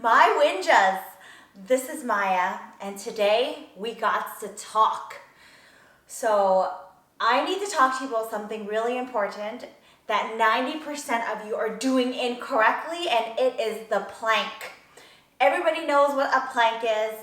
My Winjas. This is Maya, and today we got to talk. So I need to talk to you about something really important that 90% of you are doing incorrectly, and it is the plank. Everybody knows what a plank is,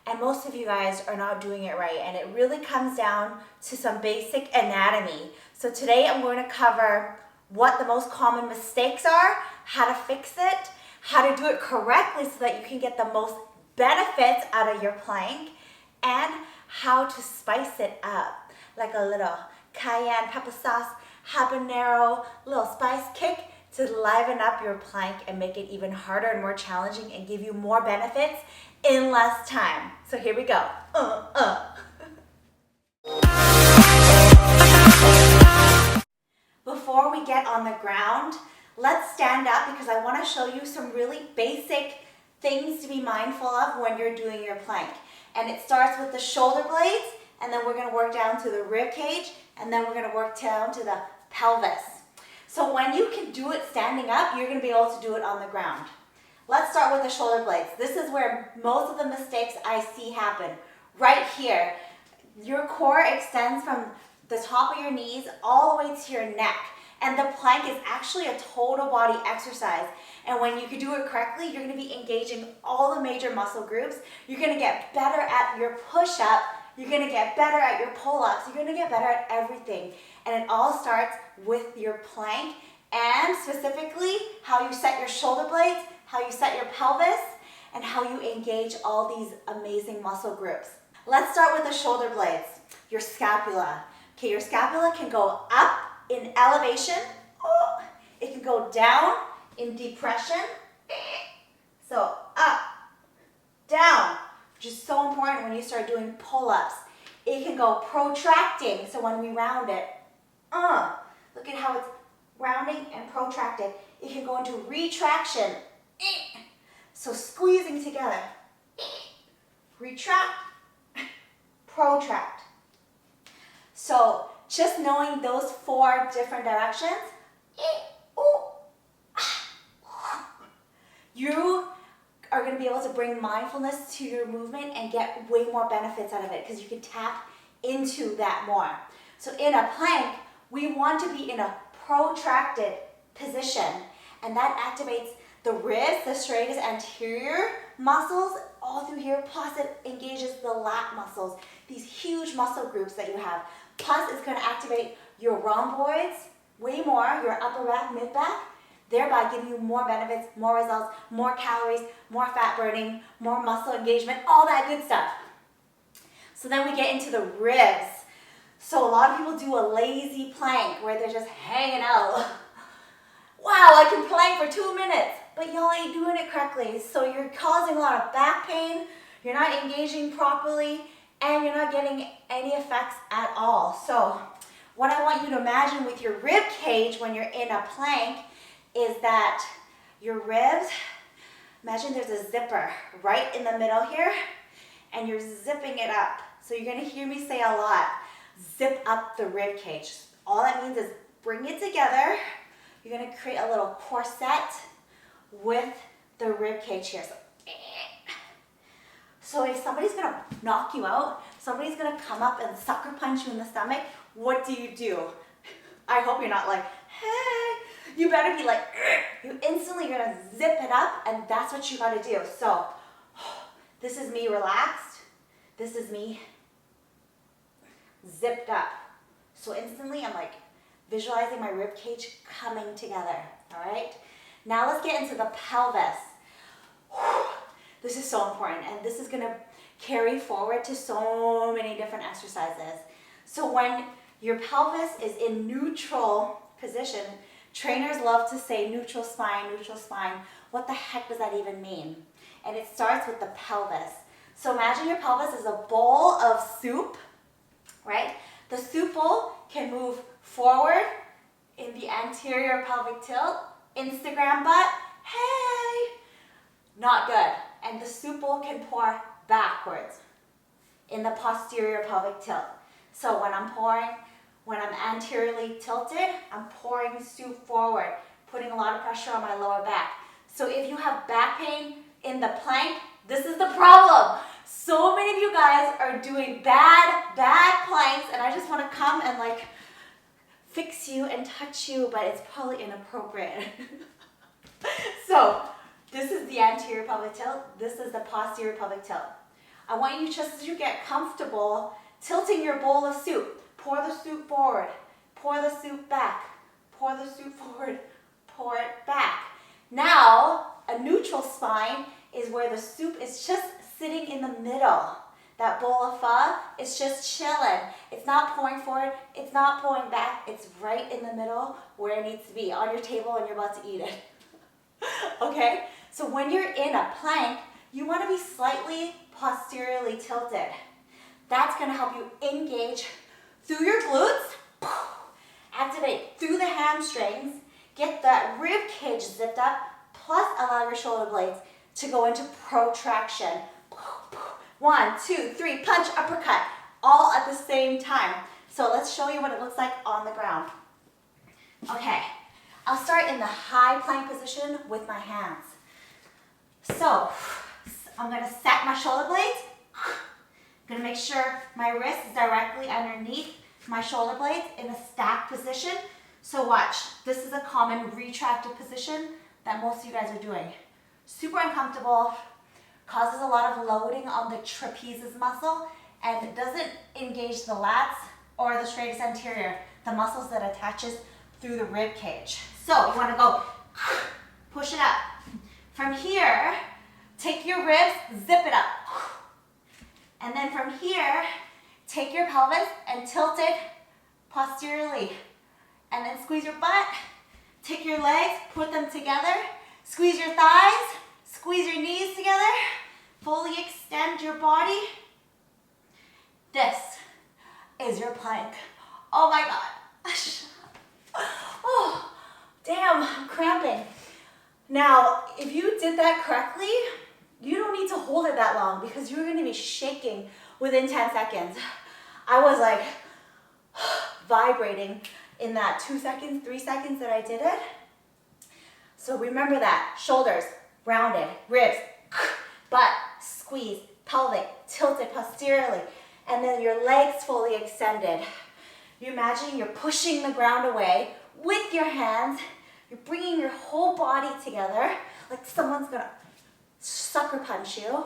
and most of you guys are not doing it right, and it really comes down to some basic anatomy. So today I'm going to cover what the most common mistakes are, how to fix it, how to do it correctly so that you can get the most benefits out of your plank, and how to spice it up, like a little cayenne pepper sauce, habanero, little spice kick to liven up your plank and make it even harder and more challenging and give you more benefits in less time. So here we go. Before we get on the ground, let's stand up because I want to show you some really basic things to be mindful of when you're doing your plank. And it starts with the shoulder blades, and then we're going to work down to the rib cage, and then we're going to work down to the pelvis. So when you can do it standing up, you're going to be able to do it on the ground. Let's start with the shoulder blades. This is where most of the mistakes I see happen. Right here, your core extends from the top of your knees all the way to your neck. And the plank is actually a total body exercise. And when you can do it correctly, you're going to be engaging all the major muscle groups. You're going to get better at your push-up. You're going to get better at your pull-ups. You're going to get better at everything. And it all starts with your plank and specifically how you set your shoulder blades, how you set your pelvis, and how you engage all these amazing muscle groups. Let's start with the shoulder blades, your scapula. Okay, your scapula can go up in elevation. Oh, it can go down in depression. So up, down, which is so important when you start doing pull-ups. It can go protracting, so when we round it, look at how it's rounding and protracted. It can go into retraction, so squeezing together. Retract, protract. So just knowing those 4 different directions, you are going to be able to bring mindfulness to your movement and get way more benefits out of it because you can tap into that more. So in a plank, we want to be in a protracted position, and that activates the ribs, the serratus anterior muscles all through here, plus it engages the lat muscles, these huge muscle groups that you have. Plus it's going to activate your rhomboids way more, your upper back, mid back, thereby giving you more benefits, more results, more calories, more fat burning, more muscle engagement, all that good stuff. So then we get into the ribs. So a lot of people do a lazy plank where they're just hanging out. Wow, I can plank for 2 minutes, but y'all ain't doing it correctly. So you're causing a lot of back pain, you're not engaging properly, and you're not getting any effects at all. So what I want you to imagine with your rib cage when you're in a plank is that your ribs, imagine there's a zipper right in the middle here, and you're zipping it up. So you're going to hear me say a lot, zip up the rib cage. All that means is bring it together. You're going to create a little corset with the rib cage here. So if somebody's going to knock you out, somebody's going to come up and sucker punch you in the stomach, what do? I hope you're not like, hey. You better be like, you instantly are going to zip it up, and that's what you got to do. So this is me relaxed. This is me zipped up. So instantly I'm like visualizing my rib cage coming together. All right. Now let's get into the pelvis. This is so important, and this is going to carry forward to so many different exercises. So when your pelvis is in neutral position, trainers love to say neutral spine, neutral spine. What the heck does that even mean? And it starts with the pelvis. So imagine your pelvis is a bowl of soup, right? The soup bowl can move forward in the anterior pelvic tilt, Instagram butt, hey, not good. And the soup bowl can pour backwards in the posterior pelvic tilt. So when I'm anteriorly tilted, I'm pouring soup forward, putting a lot of pressure on my lower back. So if you have back pain, in the plank, this is the problem. So many of you guys are doing bad planks, and I just want to come and like fix you and touch you, but it's probably inappropriate. So this is the anterior pelvic tilt. This is the posterior pelvic tilt. I want you, just as you get comfortable, tilting your bowl of soup. Pour the soup forward, pour the soup back, pour the soup forward, pour it back. Now, a neutral spine is where the soup is just sitting in the middle. That bowl of pho is just chilling. It's not pouring forward, it's not pouring back, it's right in the middle where it needs to be, on your table and you're about to eat it. Okay? So when you're in a plank, you want to be slightly posteriorly tilted. That's going to help you engage through your glutes, activate through the hamstrings, get that rib cage zipped up, plus allow your shoulder blades to go into protraction. 1, 2, 3, punch, uppercut, all at the same time. So let's show you what it looks like on the ground. Okay, I'll start in the high plank position with my hands. So I'm going to set my shoulder blades. I'm going to make sure my wrist is directly underneath my shoulder blades in a stacked position. So watch, this is a common retracted position that most of you guys are doing. Super uncomfortable, causes a lot of loading on the trapezius muscle, and it doesn't engage the lats or the stratus anterior, the muscles that attaches through the rib cage. So you want to go push it up. From here, take your ribs, zip it up. And then from here, take your pelvis and tilt it posteriorly. And then squeeze your butt, take your legs, put them together, squeeze your thighs, squeeze your knees together, fully extend your body. This is your plank. Oh my God. Oh, damn, I'm cramping. Now, if you did that correctly, you don't need to hold it that long because you're going to be shaking within 10 seconds. I was like vibrating in that 2 seconds, 3 seconds that I did it. So remember that. Shoulders rounded, ribs, butt, squeeze, pelvic, tilted posteriorly, and then your legs fully extended. You imagine you're pushing the ground away with your hands. You're bringing your whole body together like someone's gonna sucker punch you.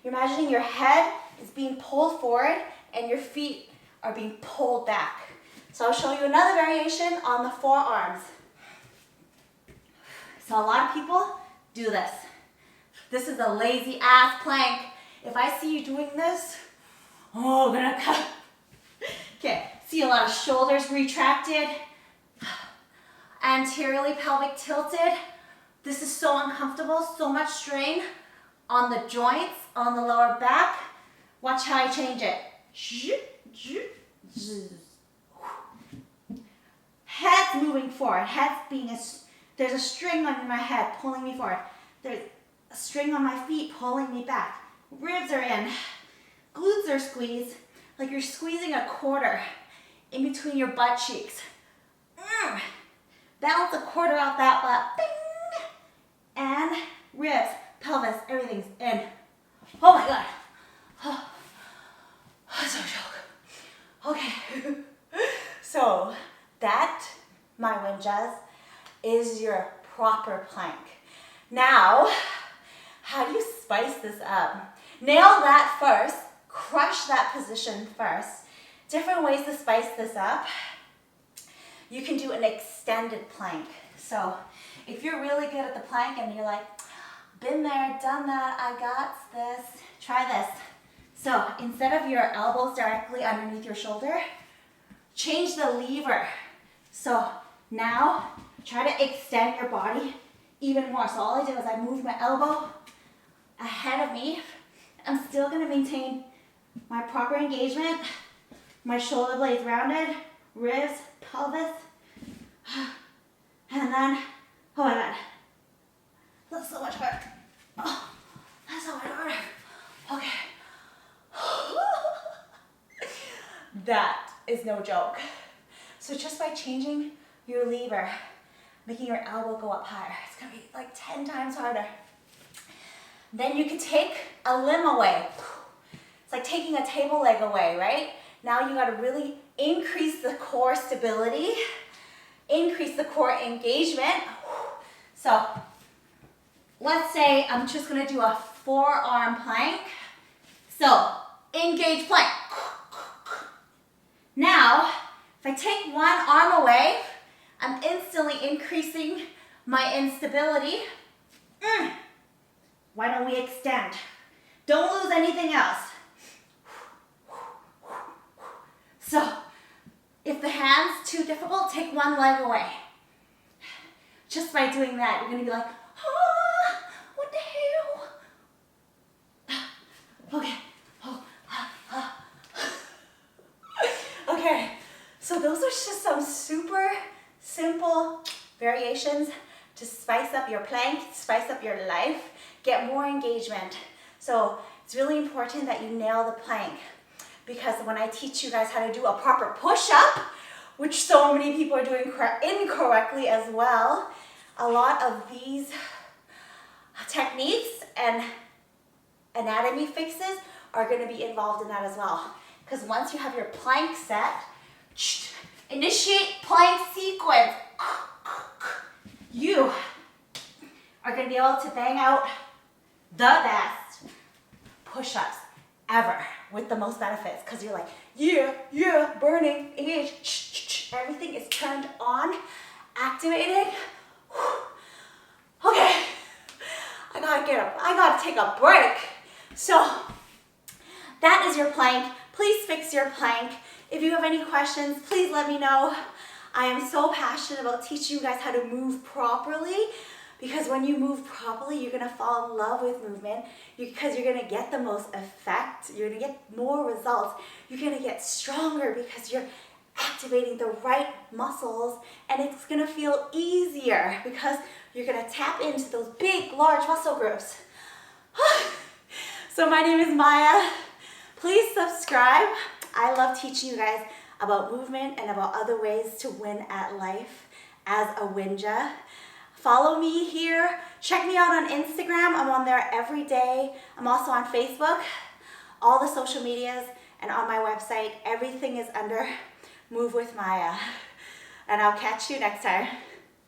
You're imagining your head is being pulled forward and your feet are being pulled back. So I'll show you another variation on the forearms. So a lot of people do this. This is a lazy ass plank. If I see you doing this, oh, I'm gonna cut. Okay, see a lot of shoulders retracted, anteriorly pelvic tilted. This is so uncomfortable, so much strain on the joints, on the lower back. Watch how I change it. Head's moving forward, head's being there's a string on my head pulling me forward. There's a string on my feet pulling me back. Ribs are in, glutes are squeezed, like you're squeezing a quarter in between your butt cheeks. Balance a quarter out that butt. Bing! And ribs, pelvis, everything's in. Oh my God. Oh, that's no joke. Okay. So that, my Winjas, is your proper plank. Now, how do you spice this up? Nail that first. Crush that position first. Different ways to spice this up. You can do an extended plank. So if you're really good at the plank and you're like, been there, done that, I got this, try this. So instead of your elbows directly underneath your shoulder, change the lever. So now try to extend your body even more. So all I did was I moved my elbow ahead of me. I'm still gonna maintain my proper engagement, my shoulder blades rounded, ribs, pelvis, and then, oh my God, that's so much harder. Oh, that's so much harder. Okay. That is no joke. So just by changing your lever, making your elbow go up higher, it's gonna be like 10 times harder. Then you can take a limb away. It's like taking a table leg away, right? Now you gotta really increase the core stability, increase the core engagement. So let's say I'm just gonna do a forearm plank. So engage plank. Now, if I take one arm away, I'm instantly increasing my instability. Why don't we extend? Don't lose anything else. So, if the hand's too difficult, take one leg away. Just by doing that, you're gonna be like, what the hell? Okay. Okay, so those are just some super simple variations to spice up your plank, spice up your life, get more engagement. So it's really important that you nail the plank, because when I teach you guys how to do a proper push-up, which so many people are doing incorrectly as well, a lot of these techniques and anatomy fixes are going to be involved in that as well. Because once you have your plank set, initiate plank sequence. You are going to be able to bang out the best push-ups ever with the most benefits, because you're like, yeah, burning, engage. Everything is turned on, activated. Okay, I gotta take a break. So that is your plank. Please fix your plank. If you have any questions, please let me know. I am so passionate about teaching you guys how to move properly, because when you move properly, you're gonna fall in love with movement, because you're gonna get the most effect, you're gonna get more results, you're gonna get stronger because you're activating the right muscles, and it's gonna feel easier because you're gonna tap into those big, large muscle groups. So my name is Maya. Please subscribe. I love teaching you guys about movement and about other ways to win at life as a Winja. Follow me here. Check me out on Instagram. I'm on there every day. I'm also on Facebook, all the social medias, and on my website. Everything is under Move with Maya. And I'll catch you next time.